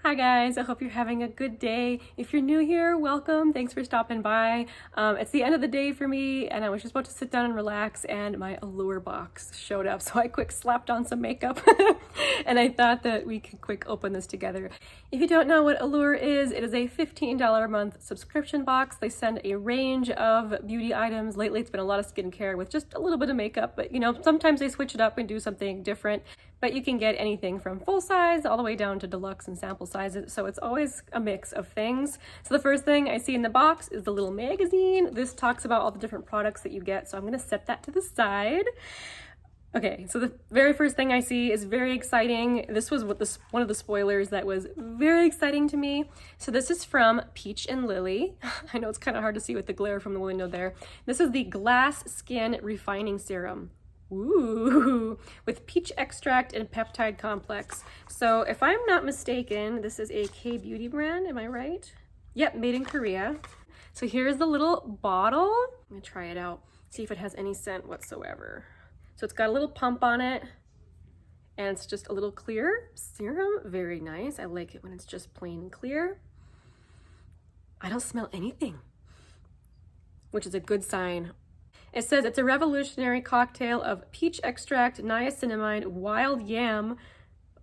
Hi guys, I hope you're having a good day. If you're new here, welcome. Thanks for stopping by. It's the end of the day for me and I was just about to sit down and relax and my Allure box showed up. So I quick slapped on some makeup and I thought that we could quick open this together. If you don't know what Allure is, it is a $15 a month subscription box. They send a range of beauty items. Lately it's been a lot of skincare with just a little bit of makeup, but you know, sometimes they switch it up and do something different. But you can get anything from full size all the way down to deluxe and sample sizes. So it's always a mix of things. So the first thing I see in the box is the little magazine. This talks about all the different products that you get. So I'm gonna set that to the side. Okay, so the very first thing I see is very exciting. This was one of the spoilers that was very exciting to me. So this is from Peach and Lily. I know it's kind of hard to see with the glare from the window there. This is the Glass Skin Refining Serum. Ooh, with peach extract and peptide complex. So if I'm not mistaken, this is a K-beauty brand, am I right? Yep, made in Korea. So here's the little bottle. I'm gonna try it out, see if it has any scent whatsoever. So it's got a little pump on it and it's just a little clear serum. Very nice. I like it when it's just plain and clear. I don't smell anything, which is a good sign. It says it's a revolutionary cocktail of peach extract, niacinamide, wild yam,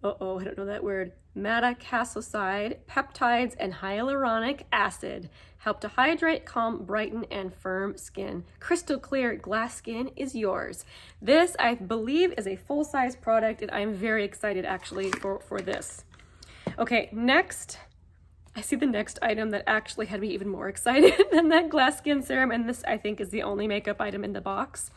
I don't know that word, madecassoside, peptides, and hyaluronic acid. Help to hydrate, calm, brighten, and firm skin. Crystal clear glass skin is yours. This, I believe, is a full-size product, and I'm very excited, actually, for this. Okay, next. I see the next item that actually had me even more excited than that glass skin serum, and this I think is the only makeup item in the box.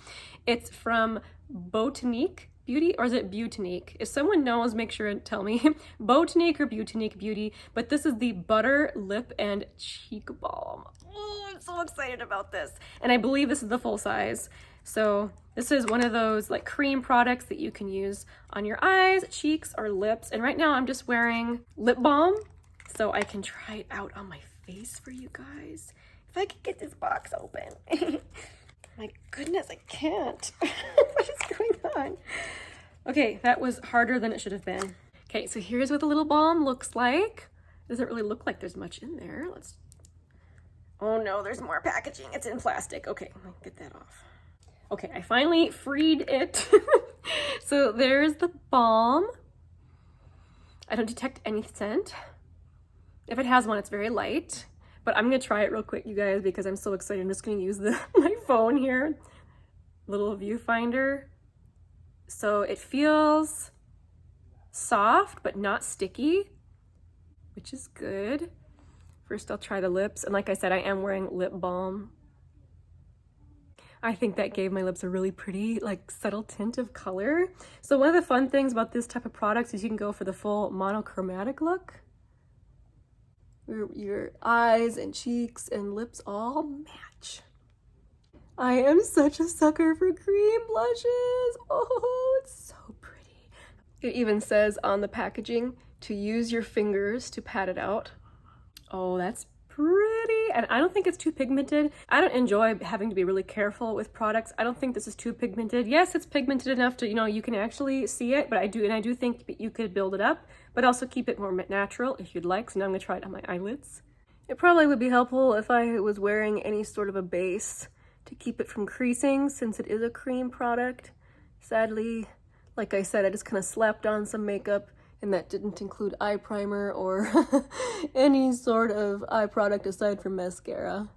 It's from Botanique Beauty, or is it Butanique? If someone knows, make sure and tell me. Botanique or Butanique Beauty, but this is the Butter Lip and Cheek Balm. Oh, I'm so excited about this. And I believe this is the full size. So this is one of those like cream products that you can use on your eyes, cheeks, or lips. And right now I'm just wearing lip balm, so I can try it out on my face for you guys. If I could get this box open. My goodness, I can't. What is going on? Okay, that was harder than it should have been. Okay, so here's what the little balm looks like. Doesn't really look like there's much in there. Oh no, there's more packaging. It's in plastic. Okay, let me get that off. Okay, I finally freed it. So there's the balm. I don't detect any scent. If it has one, it's very light, but I'm gonna try it real quick, you guys, because I'm so excited. I'm just gonna use my phone here, little viewfinder. So it feels soft, but not sticky, which is good. First, I'll try the lips. And like I said, I am wearing lip balm. I think that gave my lips a really pretty, like, subtle tint of color. So one of the fun things about this type of products is you can go for the full monochromatic look. Your eyes and cheeks and lips all match. I am such a sucker for cream blushes. Oh, it's so pretty. It even says on the packaging to use your fingers to pat it out. Oh, that's pretty. And I don't think it's too pigmented. I don't enjoy having to be really careful with products. I don't think this is too pigmented. Yes, it's pigmented enough to, you know, you can actually see it, but I do think you could build it up, but also keep it more natural if you'd like. So now I'm gonna try it on my eyelids. It probably would be helpful if I was wearing any sort of a base to keep it from creasing, since it is a cream product. Sadly, like I said, I just kind of slapped on some makeup, and that didn't include eye primer or any sort of eye product aside from mascara.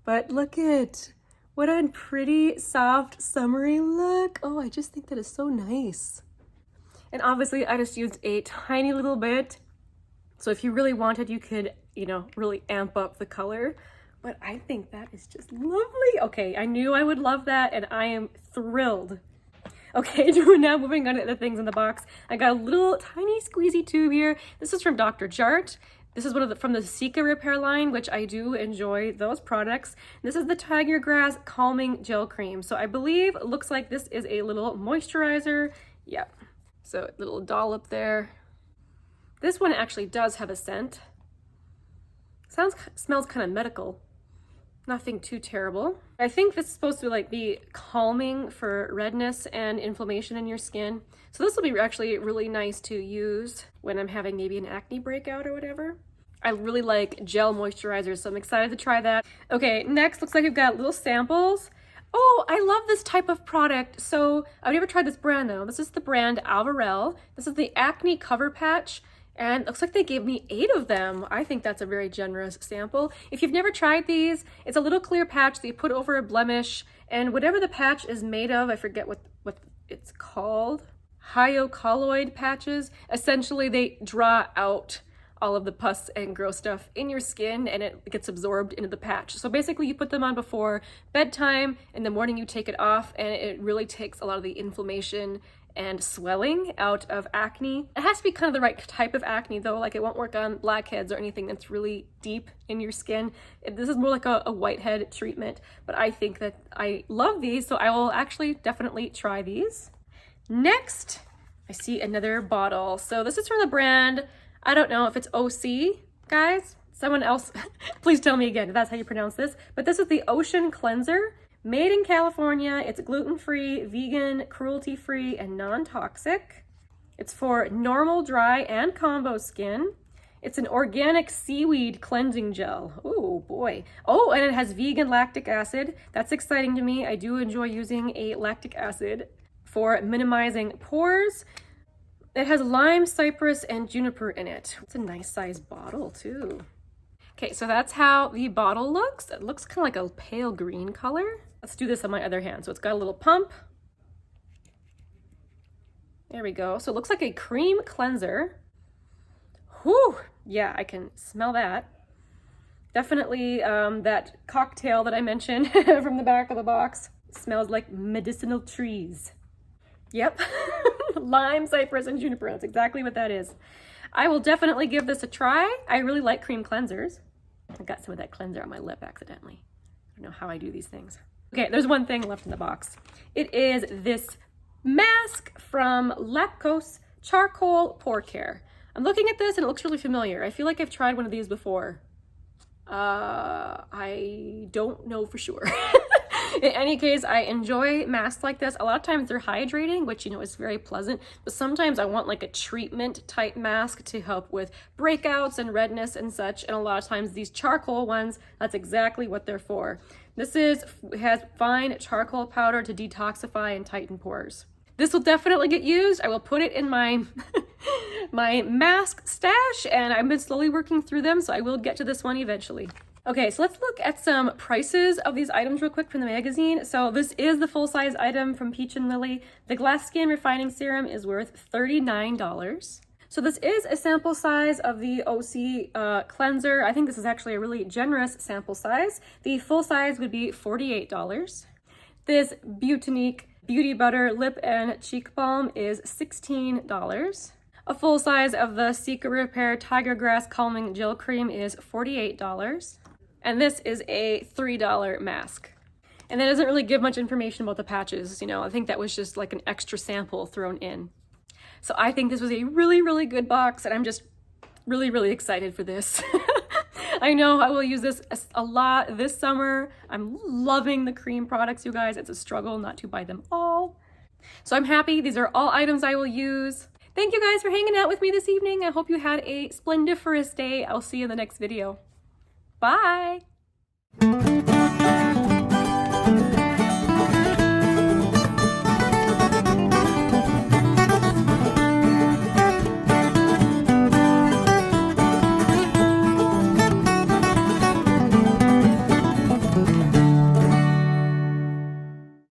But look at what a pretty, soft, summery look. Oh, I just think that is so nice. And obviously I just used a tiny little bit. So if you really wanted, you could, you know, really amp up the color. But I think that is just lovely. Okay, I knew I would love that, and I am thrilled. Okay, now moving on to the things in the box. I got a little tiny squeezy tube here. This is from Dr. Jart. This is from the Cica Repair line, which I do enjoy those products. This is the Tiger Grass Calming Gel Cream. So I believe it looks like this is a little moisturizer. Yep. So a little dollop there. This one actually does have a scent. Smells kind of medical. Nothing too terrible. I think this is supposed to like be calming for redness and inflammation in your skin. So this will be actually really nice to use when I'm having maybe an acne breakout or whatever. I really like gel moisturizers, so I'm excited to try that. Okay, next looks like we've got little samples. Oh, I love this type of product. So I've never tried this brand though. This is the brand Alvarell. This is the acne cover patch. And it looks like they gave me 8 of them. I think that's a very generous sample. If you've never tried these, it's a little clear patch that you put over a blemish, and whatever the patch is made of, I forget what it's called, hyocolloid patches. Essentially, they draw out all of the pus and gross stuff in your skin and it gets absorbed into the patch. So basically you put them on before bedtime, in the morning you take it off, and it really takes a lot of the inflammation and swelling out of acne. It has to be kind of the right type of acne though, like it won't work on blackheads or anything that's really deep in your skin. This is more like a whitehead treatment, but I think that I love these, so I will actually definitely try these. Next, I see another bottle. So this is from the brand, I don't know if it's OC, guys. Someone else, please tell me again if that's how you pronounce this, but this is the Ocean Cleanser. Made in California, it's gluten-free, vegan, cruelty-free, and non-toxic. It's for normal, dry, and combo skin. It's an organic seaweed cleansing gel. Oh boy. Oh, and it has vegan lactic acid. That's exciting to me. I do enjoy using a lactic acid for minimizing pores. It has lime, cypress, and juniper in it. It's a nice size bottle too. Okay, so that's how the bottle looks. It looks kind of like a pale green color. Let's do this on my other hand. So it's got a little pump. There we go. So it looks like a cream cleanser. Whew, yeah, I can smell that. Definitely that cocktail that I mentioned from the back of the box. Smells like medicinal trees. Yep, lime, cypress, and juniper. That's exactly what that is. I will definitely give this a try. I really like cream cleansers. I got some of that cleanser on my lip accidentally. I don't know how I do these things. Okay, there's one thing left in the box. It is this mask from Lapkos Charcoal Pore Care. I'm looking at this and it looks really familiar. I feel like I've tried one of these before. I don't know for sure. In any case, I enjoy masks like this. A lot of times they're hydrating, which, you know, is very pleasant, but sometimes I want like a treatment type mask to help with breakouts and redness and such. And a lot of times these charcoal ones, that's exactly what they're for. This has fine charcoal powder to detoxify and tighten pores. This will definitely get used. I will put it in my my mask stash, and I've been slowly working through them, so I will get to this one eventually. Okay, so let's look at some prices of these items real quick from the magazine. So this is the full-size item from Peach and Lily. The Glass Skin Refining Serum is worth $39. So this is a sample size of the OC cleanser. I think this is actually a really generous sample size. The full size would be $48. This Beautinique Beauty Butter Lip and Cheek Balm is $16. A full size of the Cica Repair Tiger Grass Calming Gel Cream is $48. And this is a $3 mask. And that doesn't really give much information about the patches, you know. I think that was just like an extra sample thrown in. So I think this was a really, really good box, and I'm just really, really excited for this. I know I will use this a lot this summer. I'm loving the cream products, you guys. It's a struggle not to buy them all. So I'm happy. These are all items I will use. Thank you guys for hanging out with me this evening. I hope you had a splendiferous day. I'll see you in the next video. Bye!